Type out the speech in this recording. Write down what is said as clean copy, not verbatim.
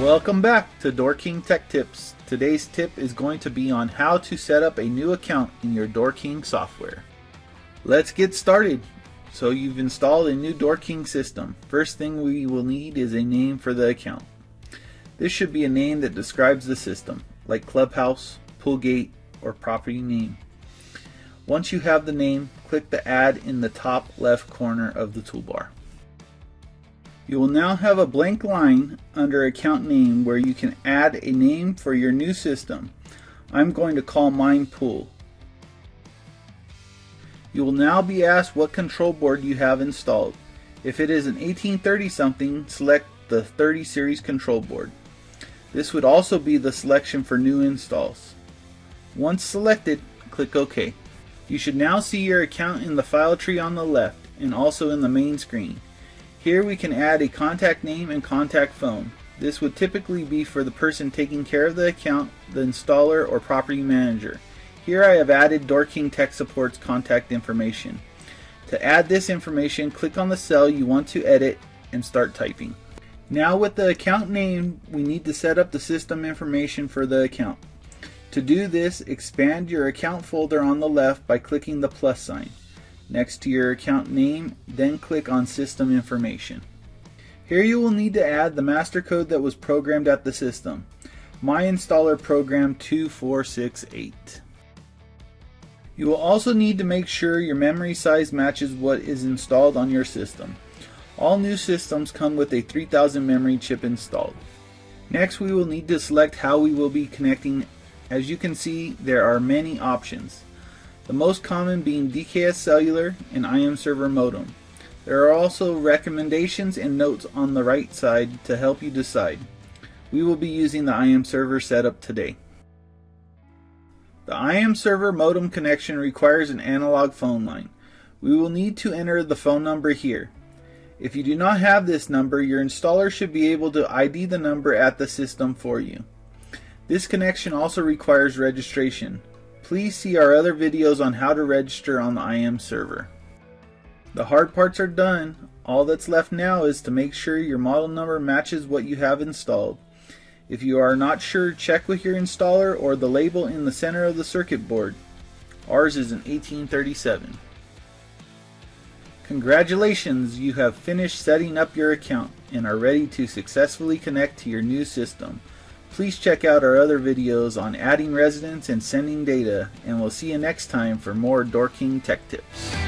Welcome back to DoorKing Tech Tips. Today's tip is going to be on how to set up a new account in your DoorKing software. Let's get started. So you've installed a new DoorKing system. First thing we will need is a name for the account. This should be a name that describes the system, like Clubhouse, Poolgate, or property name. Once you have the name, click the Add in the top left corner of the toolbar. You will now have a blank line under account name where you can add a name for your new system. I'm going to call mine Pool. You will now be asked what control board you have installed. If it is an 1830 something, select the 30 series control board. This would also be the selection for new installs. Once selected, click OK. You should now see your account in the file tree on the left and also in the main screen. Here we can add a contact name and contact phone. This would typically be for the person taking care of the account, the installer, or property manager. Here I have added DoorKing Tech Support's contact information. To add this information, click on the cell you want to edit and start typing. Now with the account name, we need to set up the system information for the account. To do this, expand your account folder on the left by clicking the plus sign. Next to your account name, then click on System Information. Here you will need to add the master code that was programmed at the system. My installer program 2468. You will also need to make sure your memory size matches what is installed on your system. All new systems come with a 3000 memory chip installed. Next we will need to select how we will be connecting. As you can see, there are many options. The most common being DKS Cellular and IAM Server Modem. There are also recommendations and notes on the right side to help you decide. We will be using the IAM Server Setup today. The IAM Server Modem connection requires an analog phone line. We will need to enter the phone number here. If you do not have this number, your installer should be able to ID the number at the system for you. This connection also requires registration. Please see our other videos on how to register on the IAM server. The hard parts are done. All that's left now is to make sure your model number matches what you have installed. If you are not sure, check with your installer or the label in the center of the circuit board. Ours is an 1837. Congratulations, you have finished setting up your account and are ready to successfully connect to your new system. Please check out our other videos on adding residents and sending data, and we'll see you next time for more DoorKing Tech Tips.